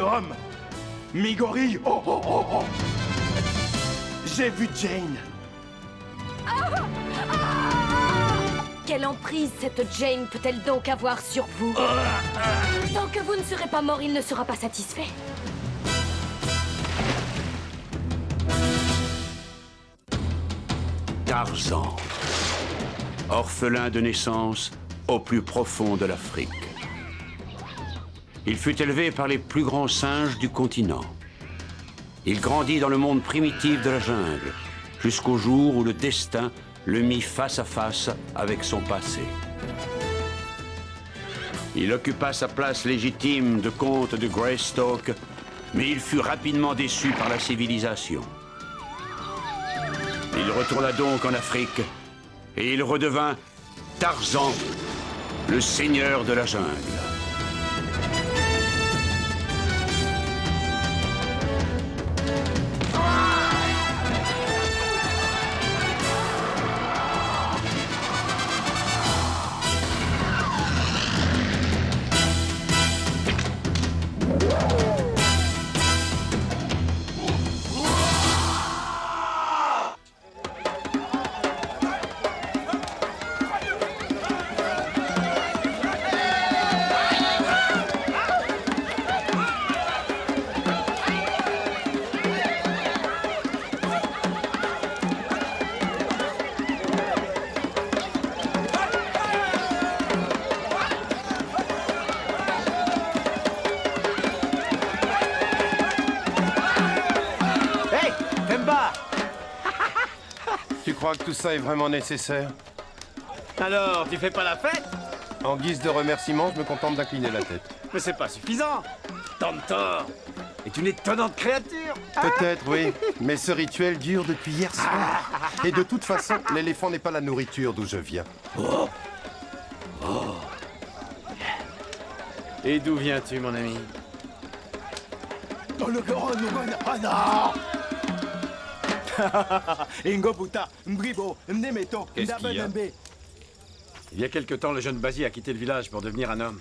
mi-homme, mi-gorille. Oh, oh, oh, oh. J'ai vu Jane. Quelle emprise cette Jane peut-elle donc avoir sur vous? Tant que vous ne serez pas mort, il ne sera pas satisfait. Tarzan, orphelin de naissance au plus profond de l'Afrique. Il fut élevé par les plus grands singes du continent. Il grandit dans le monde primitif de la jungle, jusqu'au jour où le destin le mit face à face avec son passé. Il occupa sa place légitime de comte de Greystoke, mais il fut rapidement déçu par la civilisation. Il retourna donc en Afrique et il redevint Tarzan, le seigneur de la jungle. Tu crois que tout ça est vraiment nécessaire? Alors, tu fais pas la fête? En guise de remerciement, je me contente d'incliner la tête. Mais c'est pas suffisant. Tantor est une étonnante créature. Peut-être, oui. Mais ce rituel dure depuis hier soir. Et de toute façon, l'éléphant n'est pas la nourriture d'où je viens. Et d'où viens-tu, mon ami? Qu'est-ce qu'il y a? Il y a quelque temps, le jeune Basi a quitté le village pour devenir un homme.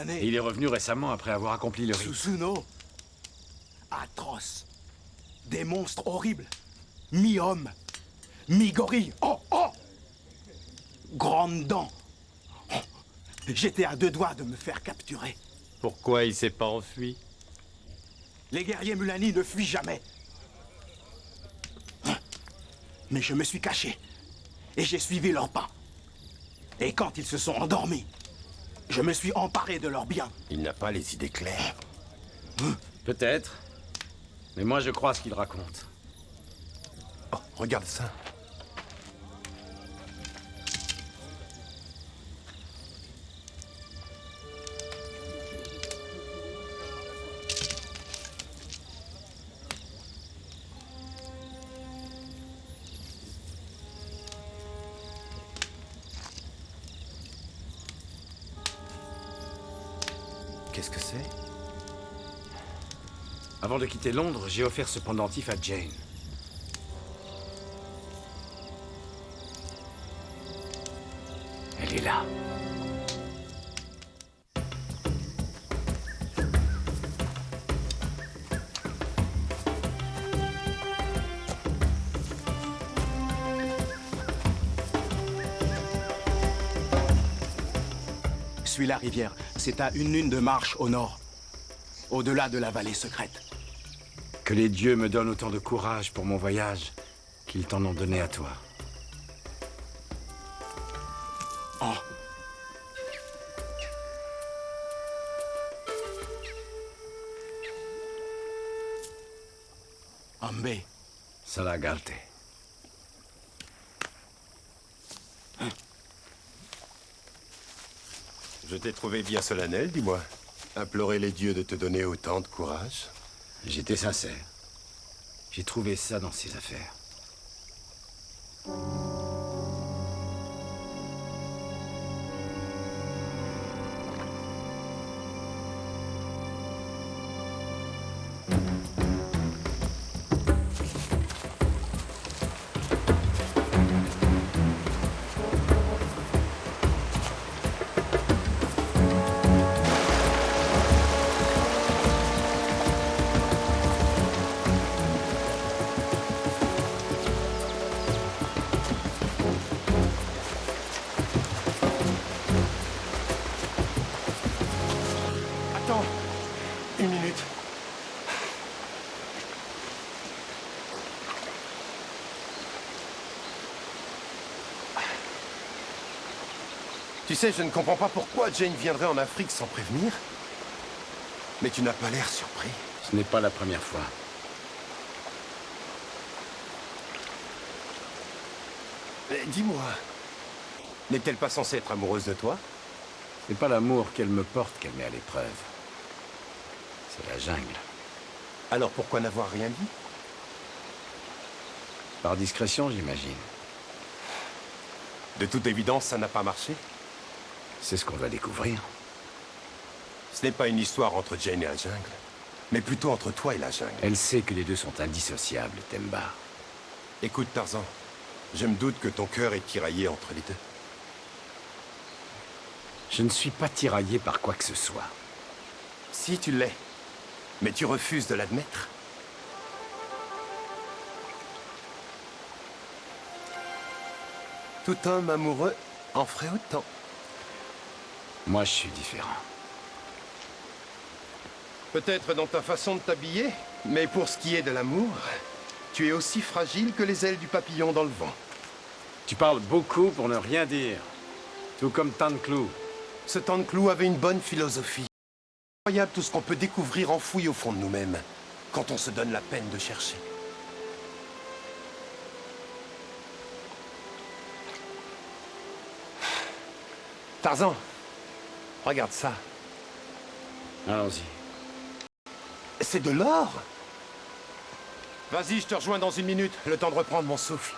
Et il est revenu récemment après avoir accompli le rite. Susuno. Atroce. Des monstres horribles. Mi-homme, mi-gorille. Oh, oh. Grandes dents. Oh. J'étais à 2 doigts de me faire capturer. Pourquoi il s'est pas enfui? Les guerriers Mulani ne fuient jamais. Mais je me suis caché. Et j'ai suivi leurs pas. Et quand ils se sont endormis, je me suis emparé de leurs biens. Il n'a pas les idées claires. Peut-être. Mais moi, je crois ce qu'il raconte. Oh, regarde ça. Qu'est-ce que c'est? Avant de quitter Londres, j'ai offert ce pendentif à Jane. Elle est là. Suis la rivière. C'est à 1 lune de marche au nord. Au-delà de la vallée secrète. Que les dieux me donnent autant de courage pour mon voyage qu'ils t'en ont donné à toi. Oh. Ambé. Salagarte. Je t'ai trouvé bien solennel, dis-moi. Implorer les dieux de te donner autant de courage. J'étais sincère. J'ai trouvé ça dans ses affaires. Tu sais, je ne comprends pas pourquoi Jane viendrait en Afrique sans prévenir. Mais tu n'as pas l'air surpris. Ce n'est pas la première fois. Dis-moi, n'est-elle pas censée être amoureuse de toi? C'est pas l'amour qu'elle me porte qu'elle met à l'épreuve. C'est la jungle. Alors pourquoi n'avoir rien dit? Par discrétion, j'imagine. De toute évidence, ça n'a pas marché. C'est ce qu'on doit découvrir. Ce n'est pas une histoire entre Jane et la jungle, mais plutôt entre toi et la jungle. Elle sait que les deux sont indissociables, Temba. Écoute, Tarzan, je me doute que ton cœur est tiraillé entre les deux. Je ne suis pas tiraillé par quoi que ce soit. Si, tu l'es. Mais tu refuses de l'admettre. Tout homme amoureux en ferait autant. Moi, je suis différent. Peut-être dans ta façon de t'habiller, mais pour ce qui est de l'amour, tu es aussi fragile que les ailes du papillon dans le vent. Tu parles beaucoup pour ne rien dire. Tout comme Tanclou. Ce Tanclou avait une bonne philosophie. Incroyable tout ce qu'on peut découvrir enfoui au fond de nous-mêmes, quand on se donne la peine de chercher. Tarzan, regarde ça. Allons-y. C'est de l'or. Vas-y, je te rejoins dans une minute, le temps de reprendre mon souffle.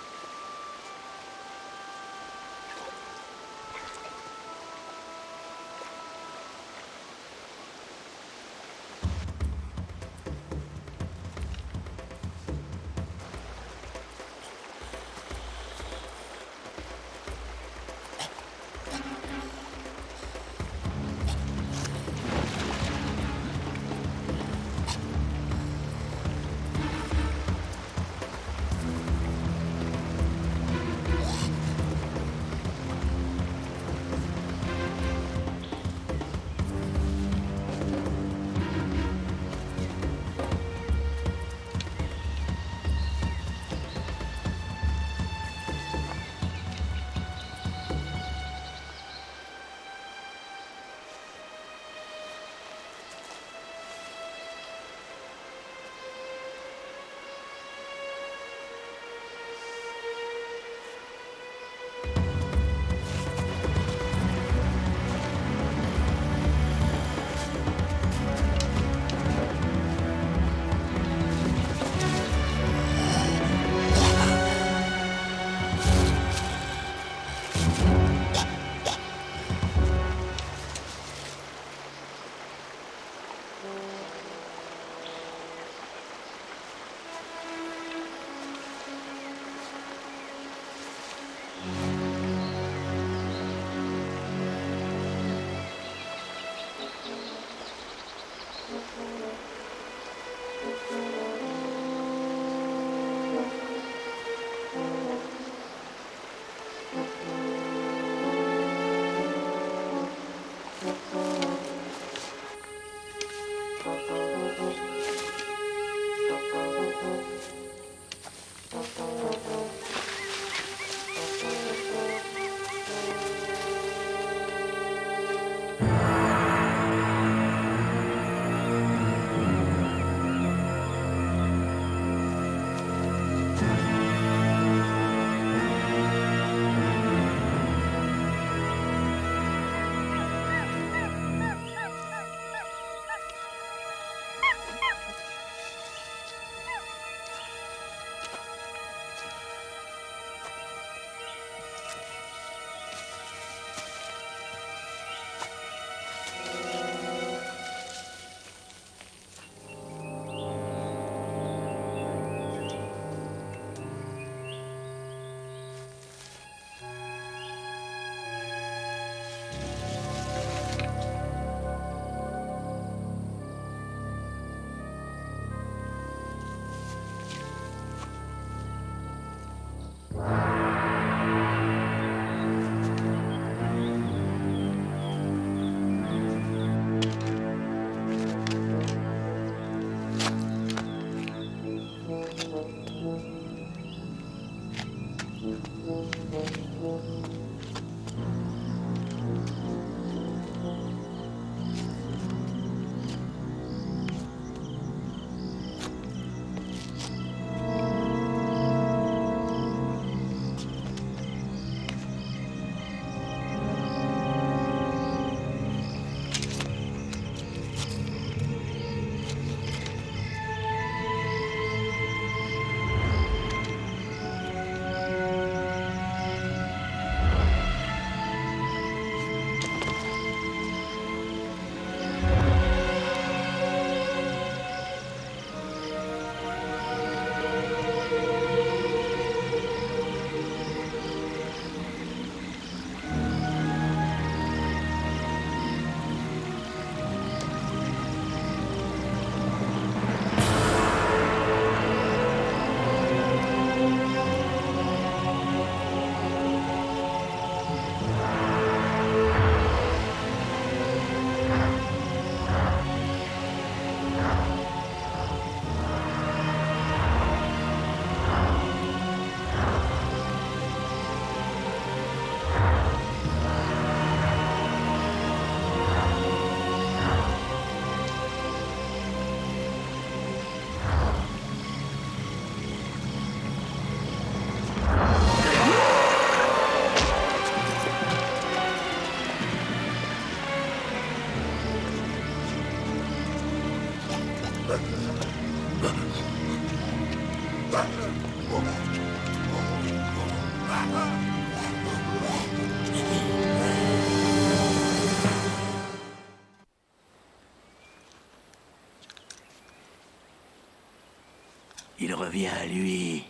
revient à lui.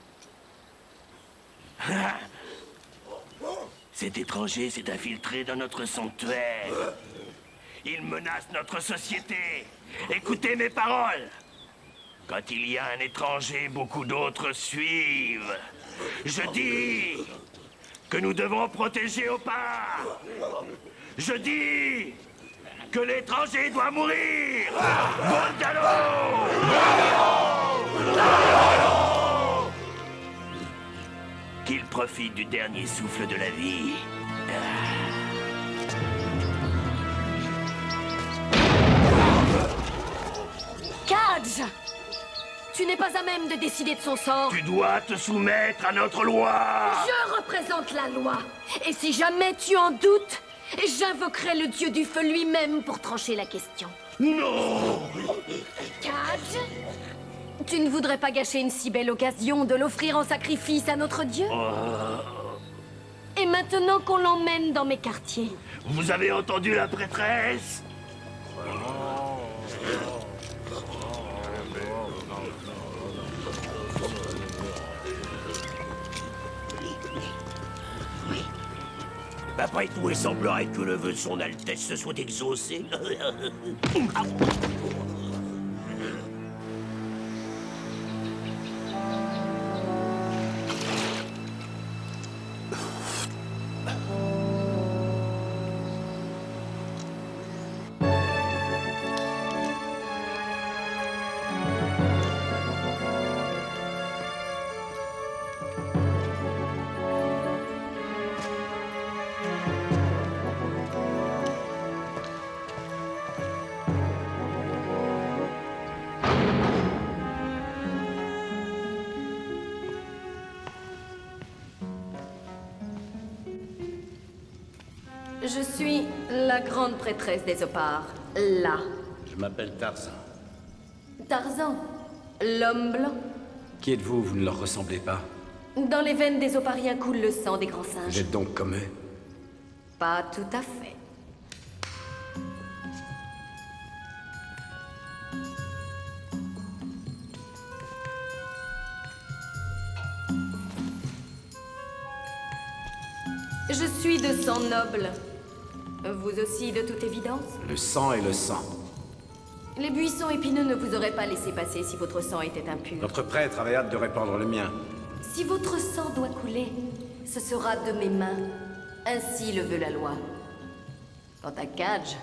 Cet étranger s'est infiltré dans notre sanctuaire. Il menace notre société. Écoutez mes paroles. Quand il y a un étranger, beaucoup d'autres suivent. Je dis que nous devons protéger au pas. Je dis que l'étranger doit mourir. Bondalo! Qu'il profite du dernier souffle de la vie. Kadj! Tu n'es pas à même de décider de son sort. Tu dois te soumettre à notre loi. Je représente la loi. Et si jamais tu en doutes, j'invoquerai le dieu du feu lui-même pour trancher la question. Non! Kadj? Tu ne voudrais pas gâcher une si belle occasion de l'offrir en sacrifice à notre dieu? Et maintenant qu'on l'emmène dans mes quartiers. Vous avez entendu la prêtresse? Après tout, il semblerait que le vœu de son Altesse se soit exaucé. Je suis la grande prêtresse des Opars, là. Je m'appelle Tarzan. Tarzan, l'homme blanc. Qui êtes-vous? Vous ne leur ressemblez pas. Dans les veines des Opariens coule le sang des grands singes. Vous êtes donc comme eux? Pas tout à fait. Je suis de sang noble. Vous aussi, de toute évidence? Le sang est le sang. Les buissons épineux ne vous auraient pas laissé passer si votre sang était impur. Notre prêtre avait hâte de répandre le mien. Si votre sang doit couler, ce sera de mes mains. Ainsi le veut la loi. Quant à Kadj,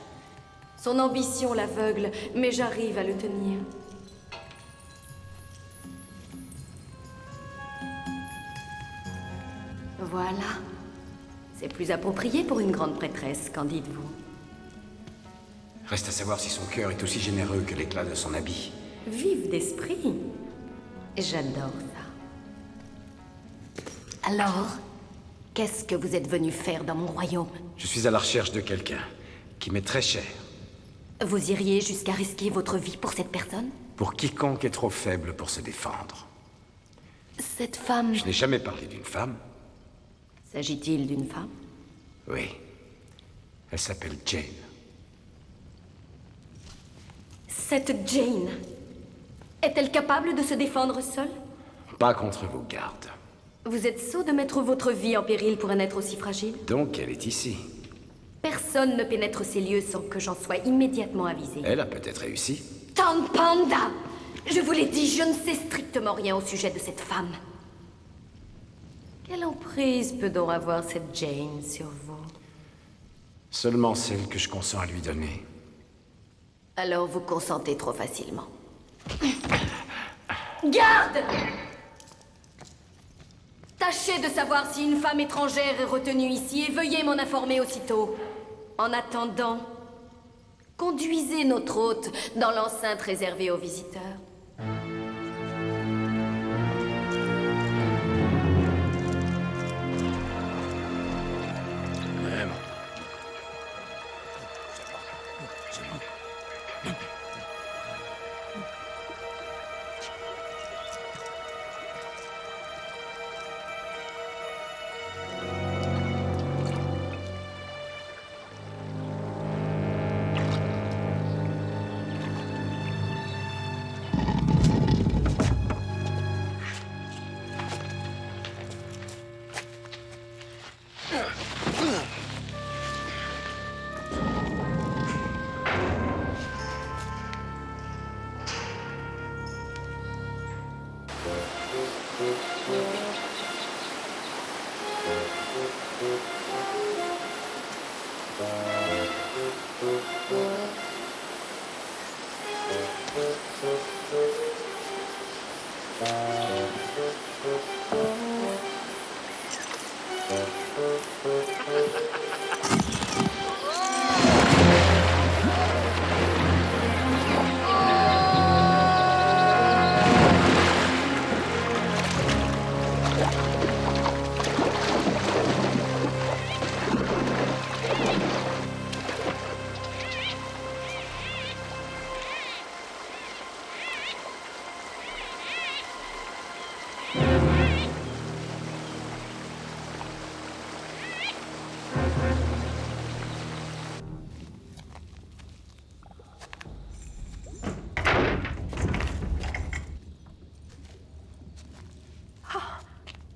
son ambition l'aveugle, mais j'arrive à le tenir. Voilà. C'est plus approprié pour une grande prêtresse, qu'en dites-vous? Reste à savoir si son cœur est aussi généreux que l'éclat de son habit. Vive d'esprit. J'adore ça. Alors, qu'est-ce que vous êtes venu faire dans mon royaume? Je suis à la recherche de quelqu'un qui m'est très cher. Vous iriez jusqu'à risquer votre vie pour cette personne? Pour quiconque est trop faible pour se défendre. Cette femme... Je n'ai jamais parlé d'une femme. S'agit-il d'une femme? Oui. Elle s'appelle Jane. Cette Jane... est-elle capable de se défendre seule? Pas contre vos gardes. Vous êtes sot de mettre votre vie en péril pour un être aussi fragile? Donc elle est ici. Personne ne pénètre ces lieux sans que j'en sois immédiatement avisé. Elle a peut-être réussi. Tan Panda! Je vous l'ai dit, je ne sais strictement rien au sujet de cette femme. Quelle emprise peut donc avoir cette Jane sur vous? Seulement celle que je consens à lui donner. Alors vous consentez trop facilement. Garde! Tâchez de savoir si une femme étrangère est retenue ici et veuillez m'en informer aussitôt. En attendant, conduisez notre hôte dans l'enceinte réservée aux visiteurs.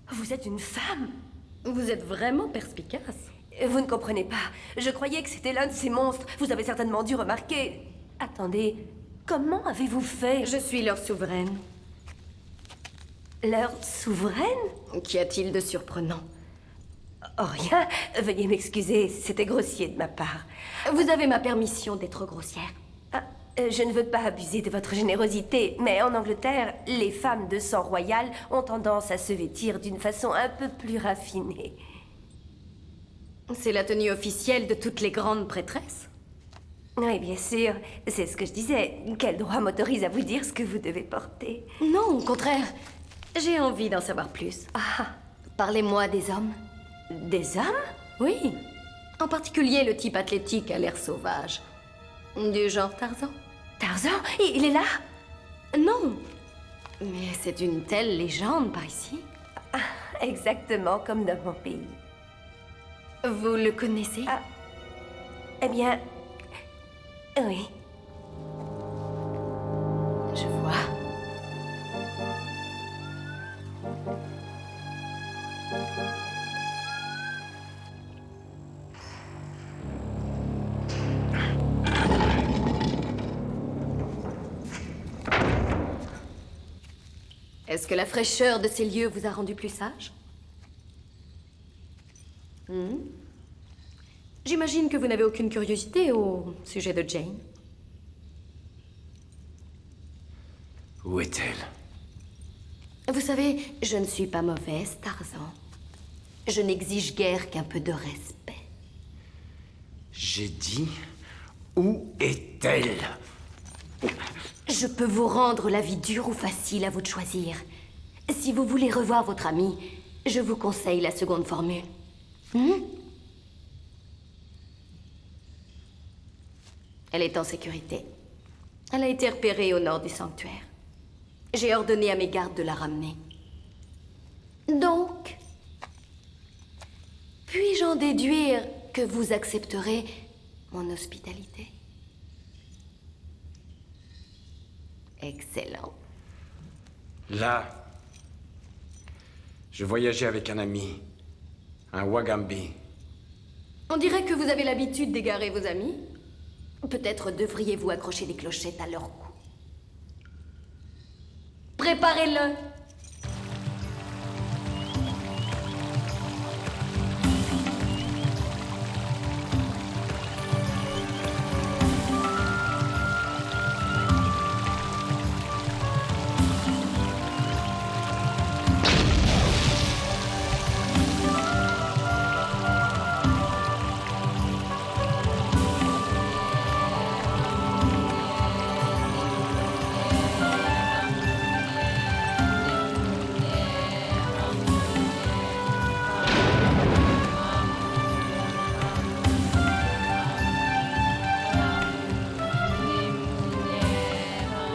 Vous êtes une femme? Vous êtes vraiment perspicace. Vous ne comprenez pas. Je croyais que c'était l'un de ces monstres. Vous avez certainement dû remarquer... Attendez, comment avez-vous fait? Je suis leur souveraine. Leur souveraine? Qu'y a-t-il de surprenant? Oh, rien. Veuillez m'excuser, c'était grossier de ma part. Vous avez ma permission d'être grossière. Ah, je ne veux pas abuser de votre générosité, mais en Angleterre, les femmes de sang royal ont tendance à se vêtir d'une façon un peu plus raffinée. C'est la tenue officielle de toutes les grandes prêtresses? Oui, bien sûr, c'est ce que je disais. Quel droit m'autorise à vous dire ce que vous devez porter? Non, au contraire. J'ai envie d'en savoir plus. Ah, Parlez-moi des hommes. des hommes? Oui. En particulier le type athlétique à l'air sauvage. Du genre Tarzan. Tarzan? Il est là? Non. Mais c'est une telle légende par ici. Exactement comme dans mon pays. Vous le connaissez? Ah. Eh bien... oui. Je vois. Est-ce que la fraîcheur de ces lieux vous a rendu plus sage? J'imagine que vous n'avez aucune curiosité au sujet de Jane. Où est-elle? Vous savez, je ne suis pas mauvaise, Tarzan. Je n'exige guère qu'un peu de respect. J'ai dit... Où est-elle? Je peux vous rendre la vie dure ou facile, à vous de choisir. Si vous voulez revoir votre amie, je vous conseille la seconde formule. Elle est en sécurité. Elle a été repérée au nord du sanctuaire. J'ai ordonné à mes gardes de la ramener. Donc, puis-je en déduire que vous accepterez mon hospitalité? Excellent. Là, je voyageais avec un ami, un Wagambi. On dirait que vous avez l'habitude d'égarer vos amis. Peut-être devriez-vous accrocher des clochettes à leur cou. Préparez-le!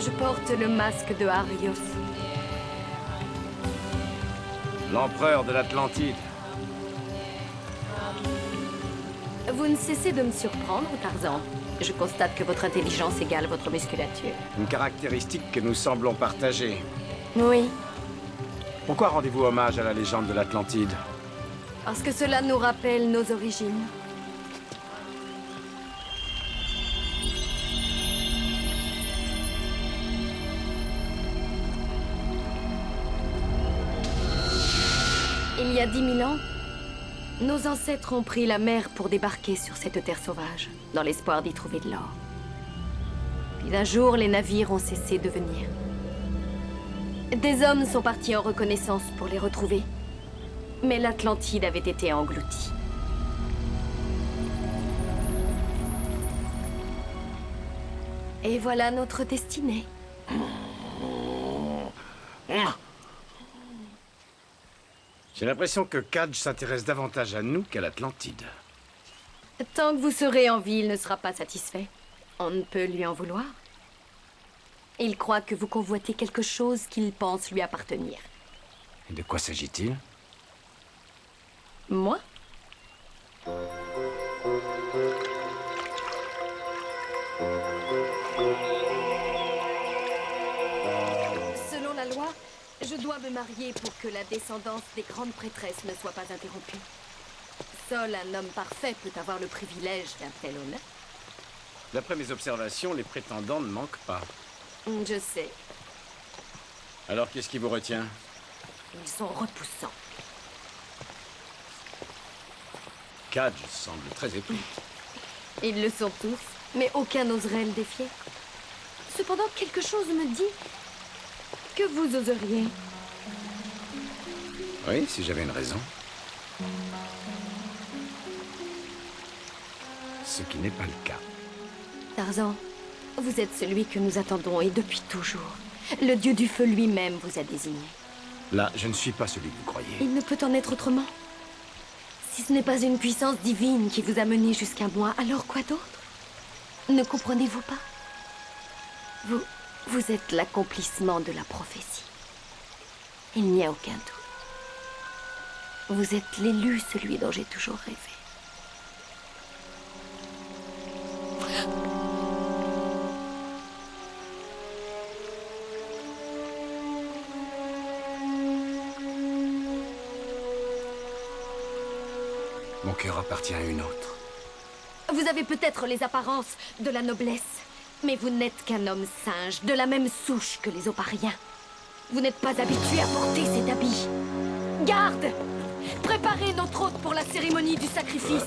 Je porte le masque de Arios. L'empereur de l'Atlantide. Vous ne cessez de me surprendre, Tarzan. Je constate que votre intelligence égale votre musculature. Une caractéristique que nous semblons partager. Oui, Pourquoi rendez-vous hommage à la légende de l'Atlantide? parce que cela nous rappelle nos origines. Il y a 10 000 ans, Nos ancêtres ont pris la mer pour débarquer sur cette terre sauvage, dans l'espoir d'y trouver de l'or. Puis d'un jour, les navires ont cessé de venir. Des hommes sont partis en reconnaissance pour les retrouver. Mais l'Atlantide avait été engloutie. Et voilà notre destinée. J'ai l'impression que Kadj s'intéresse davantage à nous qu'à l'Atlantide. Tant que vous serez en vie, il ne sera pas satisfait. On ne peut lui en vouloir. Il croit que vous convoitez quelque chose qu'il pense lui appartenir. Et de quoi s'agit-il? Moi? Selon la loi, je dois me marier pour que la descendance des grandes prêtresses ne soit pas interrompue. Seul un homme parfait peut avoir le privilège d'un tel honneur. D'après mes observations, les prétendants ne manquent pas. Je sais, Alors qu'est-ce qui vous retient? ils sont repoussants. Kadj semble très épris. Ils le sont tous, mais aucun n'oserait le défier. Cependant, quelque chose me dit que vous oseriez. Oui, si j'avais une raison. Ce qui n'est pas le cas. Tarzan, vous êtes celui que nous attendons et depuis toujours. Le dieu du feu lui-même vous a désigné. Là, je ne suis pas celui que vous croyez. Il ne peut en être autrement. Si ce n'est pas une puissance divine qui vous a mené jusqu'à moi, alors quoi d'autre? Ne comprenez-vous pas? Vous êtes l'accomplissement de la prophétie. Il n'y a aucun doute. Vous êtes l'élu, celui dont j'ai toujours rêvé. Mon cœur appartient à une autre. Vous avez peut-être les apparences de la noblesse, mais vous n'êtes qu'un homme singe, de la même souche que les opariens. Vous n'êtes pas habitué à porter cet habit. Garde! Préparez notre hôte pour la cérémonie du sacrifice.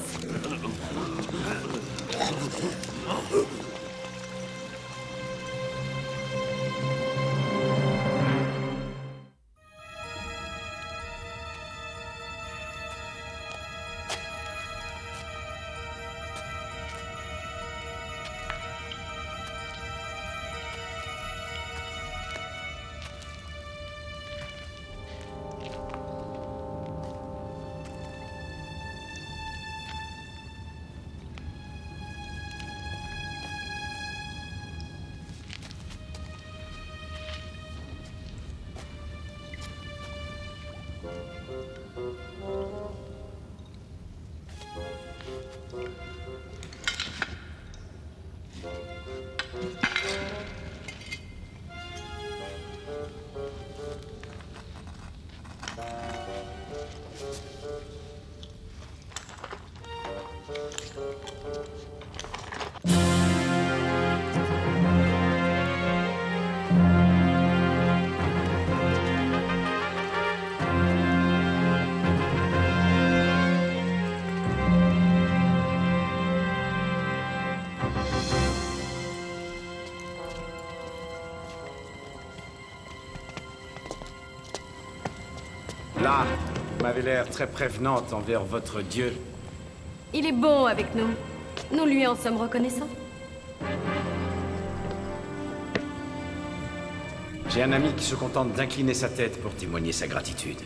Là, vous m'avez l'air très prévenante envers votre dieu. Il est bon avec nous. Nous lui en sommes reconnaissants. J'ai un ami qui se contente d'incliner sa tête pour témoigner sa gratitude.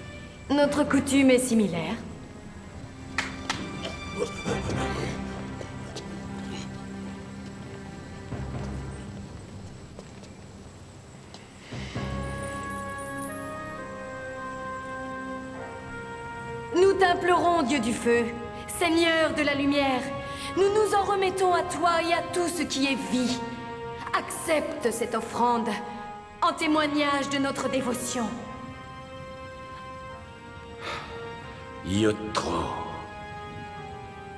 Notre coutume est similaire. Nous t'implorons, Dieu du feu, Seigneur de la lumière, nous nous en remettons à toi et à tout ce qui est vie. Accepte cette offrande en témoignage de notre dévotion. Yotro.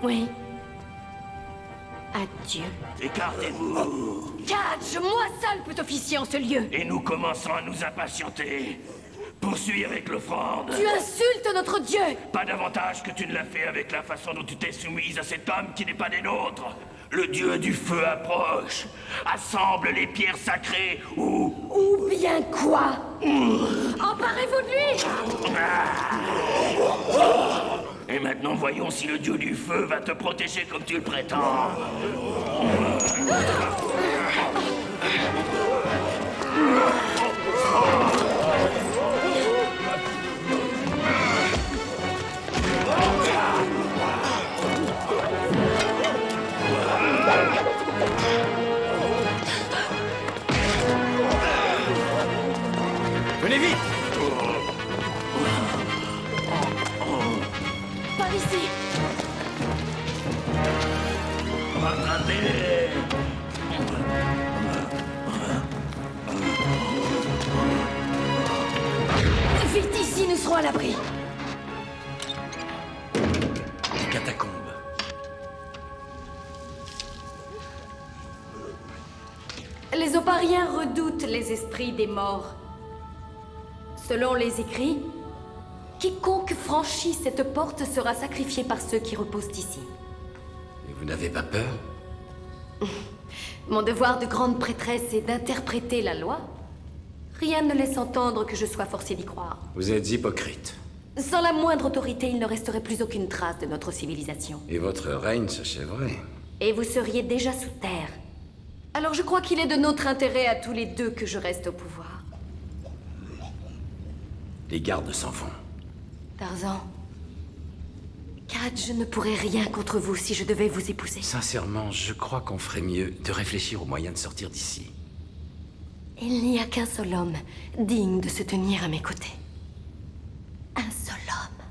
Oui. Adieu. Écartez-vous. Kadj, moi seul peut officier en ce lieu. Et nous commençons à nous impatienter. Poursuis avec l'offrande. Tu insultes notre Dieu! Pas davantage que tu ne l'as fait avec la façon dont tu t'es soumise à cet homme qui n'est pas des nôtres. Le dieu du feu approche. Assemble les pierres sacrées ou... Ou bien quoi? Emparez-vous de lui! Et maintenant, voyons si le dieu du feu va te protéger comme tu le prétends. Venez vite! Par ici! Rattrapez-les! Vite ici, nous serons à l'abri! Les catacombes. Les Opariens redoutent les esprits des morts. Selon les écrits, quiconque franchit cette porte sera sacrifié par ceux qui reposent ici. Et vous n'avez pas peur? Mon devoir de grande prêtresse est d'interpréter la loi. Rien ne laisse entendre que je sois forcée d'y croire. Vous êtes hypocrite. Sans la moindre autorité, il ne resterait plus aucune trace de notre civilisation. Et votre règne s'achèverait. Et vous seriez déjà sous terre. Alors je crois qu'il est de notre intérêt à tous les deux que je reste au pouvoir. Les gardes s'en vont. Tarzan, Kat, je ne pourrais rien contre vous si je devais vous épouser. Sincèrement, je crois qu'on ferait mieux de réfléchir aux moyens de sortir d'ici. Il n'y a qu'un seul homme digne de se tenir à mes côtés. Un seul homme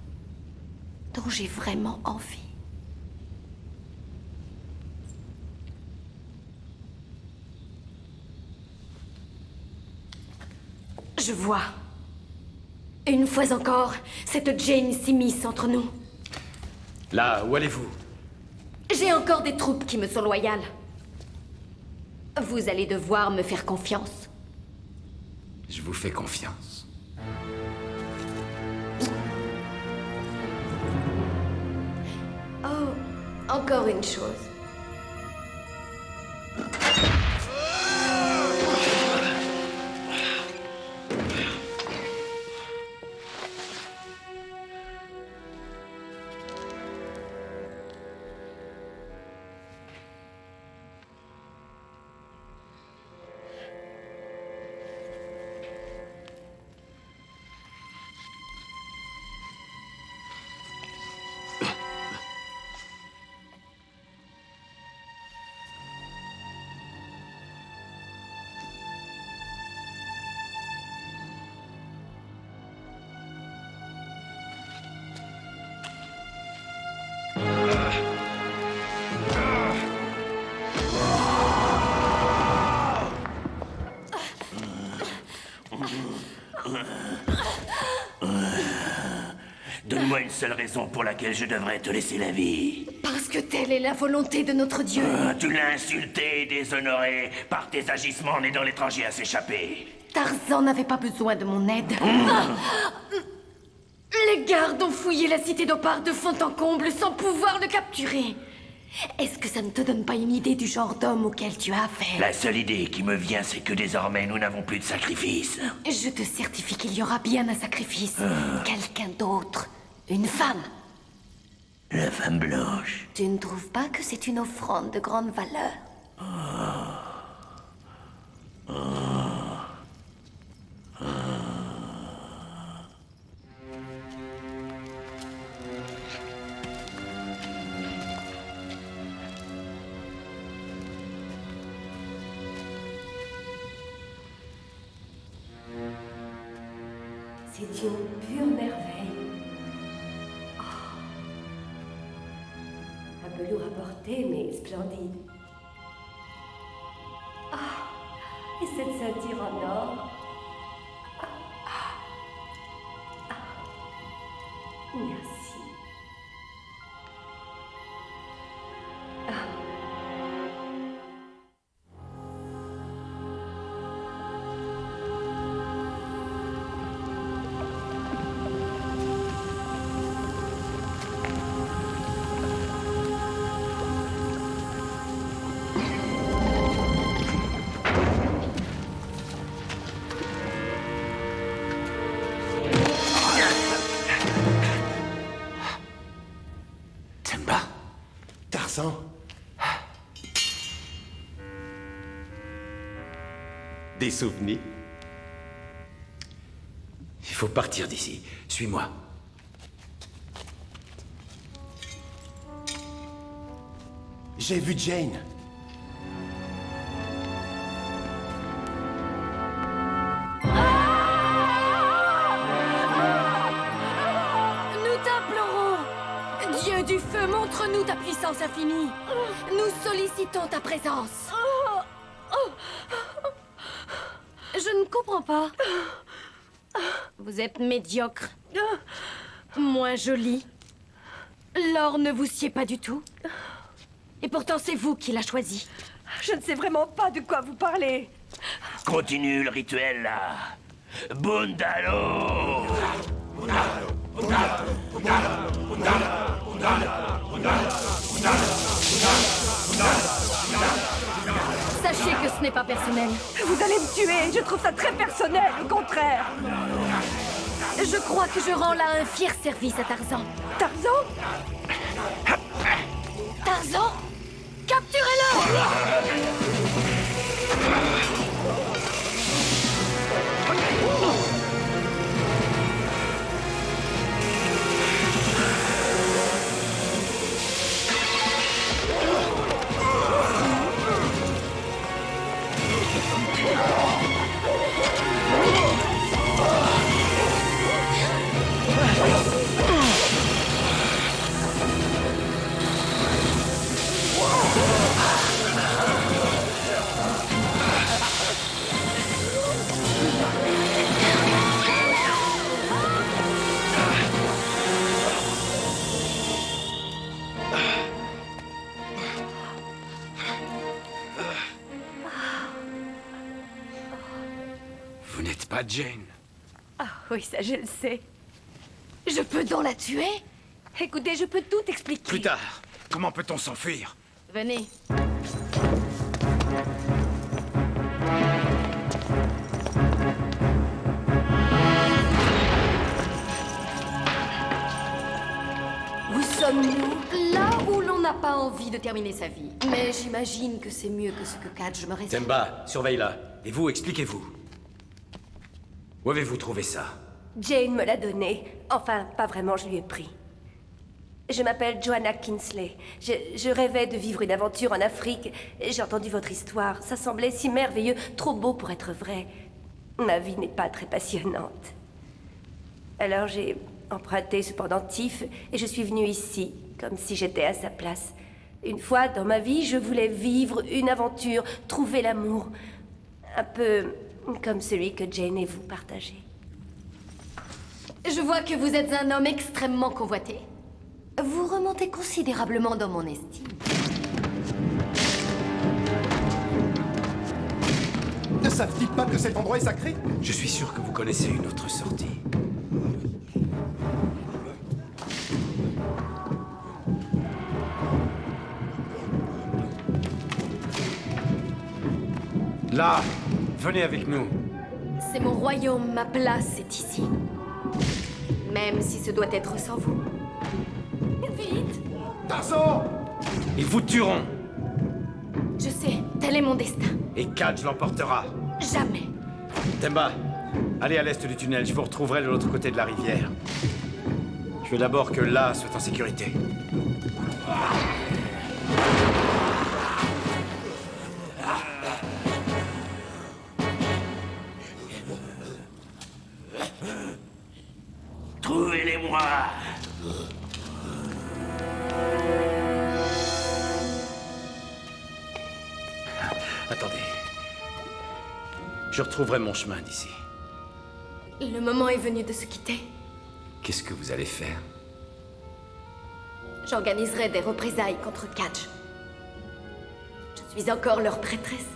dont j'ai vraiment envie. Je vois. Une fois encore, cette Jane s'immisce entre nous. Là, où allez-vous? J'ai encore des troupes qui me sont loyales. Vous allez devoir me faire confiance. Je vous fais confiance. Oh, encore une chose. Donne-moi une seule raison pour laquelle je devrais te laisser la vie. Parce que telle est la volonté de notre Dieu. Tu l'as insulté et déshonoré. Par tes agissements en aidant l'étranger à s'échapper. Tarzan n'avait pas besoin de mon aide. Les gardes ont fouillé la cité d'Opar de fond en comble sans pouvoir le capturer. Est-ce que ça ne te donne pas une idée du genre d'homme auquel tu as affaire? La seule idée qui me vient, c'est que désormais, nous n'avons plus de sacrifice. Je te certifie qu'il y aura bien un sacrifice. Quelqu'un d'autre. Une femme. La femme blanche. Tu ne trouves pas que c'est une offrande de grande valeur? C'est une pure merveille. Un peu lourd à porter, mais splendide. Et cette ceinture en or. Merci. Des souvenirs? Il faut partir d'ici. Suis-moi. J'ai vu Jane. Nous t'implorons! Dieu du feu, montre-nous ta puissance infinie! Nous sollicitons ta présence! Je ne comprends pas. Vous êtes médiocre. Moins joli. L'or ne vous sied pas du tout. Et pourtant, c'est vous qui l'a choisi. Je ne sais vraiment pas de quoi vous parlez. Continue le rituel, là. Bundalo! Sachez que ce n'est pas personnel. Vous allez me tuer. Je trouve ça très personnel, au contraire. Je crois que je rends là un fier service à Tarzan. Tarzan? Tarzan? Capturez-le! Vous n'êtes pas Jane. Ah oui, ça je le sais. Je peux donc la tuer? Écoutez, je peux tout expliquer. Plus tard. Comment peut-on s'enfuir? Venez. Où sommes-nous? Là où l'on n'a pas envie de terminer sa vie. Mais j'imagine que c'est mieux que ce que Kadj me réserve. Temba, surveille-la. Et vous, expliquez-vous. Où avez-vous trouvé ça? Jane me l'a donné. Enfin, pas vraiment, je lui ai pris. Je m'appelle Joanna Kinsley. Je rêvais de vivre une aventure en Afrique. J'ai entendu votre histoire. Ça semblait si merveilleux, trop beau pour être vrai. Ma vie n'est pas très passionnante. Alors j'ai emprunté ce pendentif et je suis venue ici, comme si j'étais à sa place. Une fois dans ma vie, je voulais vivre une aventure, trouver l'amour. Un peu comme celui que Jane et vous partagez. Je vois que vous êtes un homme extrêmement convoité. Vous remontez considérablement dans mon estime. Ne savent-ils pas que cet endroit est sacré? Je suis sûr que vous connaissez une autre sortie. Là, venez avec nous. C'est mon royaume, ma place est ici. Même si ce doit être sans vous. Vite! Tarzan! Ils vous tueront. Je sais, tel est mon destin. Et Kadj l'emportera. Jamais. Temba, allez à l'est du tunnel, je vous retrouverai de l'autre côté de la rivière. Je veux d'abord que là soit en sécurité. Trouvez-les-moi! Attendez. Je retrouverai mon chemin d'ici. Le moment est venu de se quitter. Qu'est-ce que vous allez faire? J'organiserai des représailles contre Kadj. Je suis encore leur prêtresse.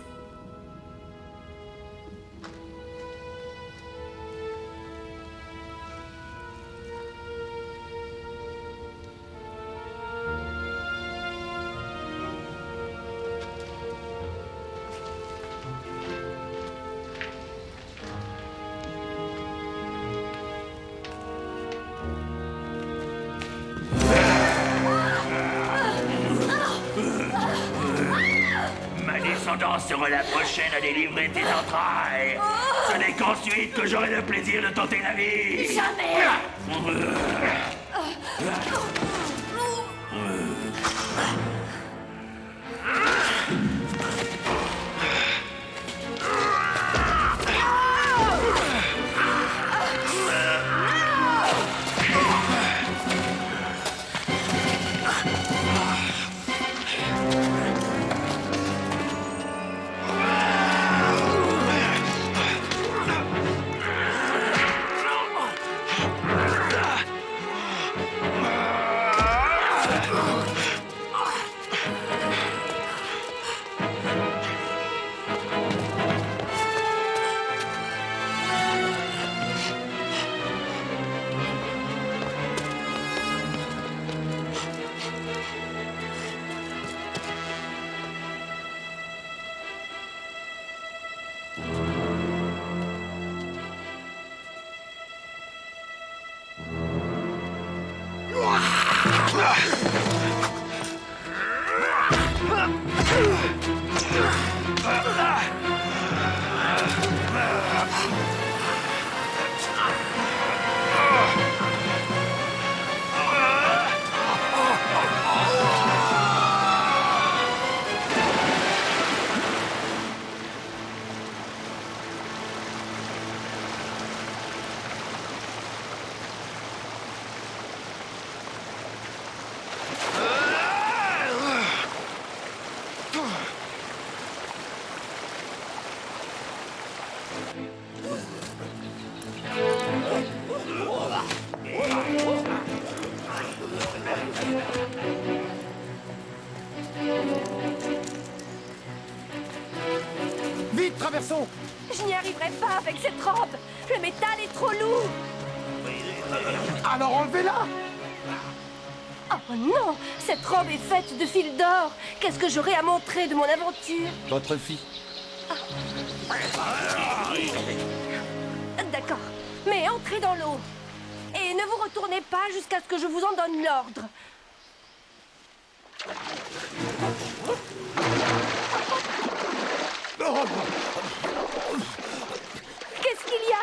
descendance sera la prochaine à délivrer tes entrailles. Ce n'est qu'ensuite que j'aurai le plaisir de tenter la vie. Jamais! Vite, traversons! Je n'y arriverai pas avec cette robe. Le métal est trop lourd. Alors enlevez-la! Oh non, cette robe est faite de fils d'or. Qu'est-ce que j'aurai à montrer de mon aventure? Votre fille. D'accord, mais entrez dans l'eau. Et ne vous retournez pas jusqu'à ce que je vous en donne l'ordre. Qu'est-ce qu'il y a?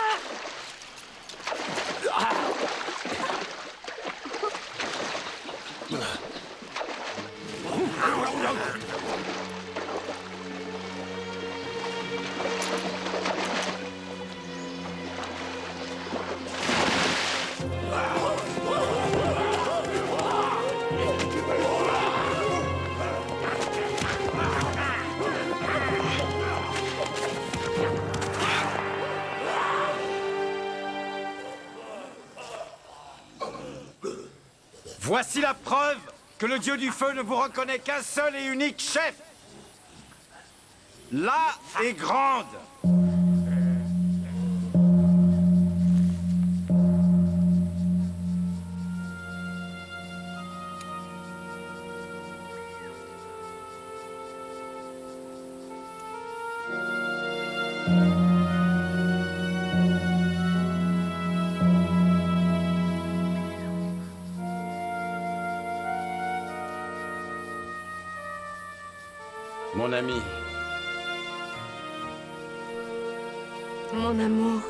Voici la preuve que le dieu du feu ne vous reconnaît qu'un seul et unique chef. Là est grande. Mon ami, Mon amour.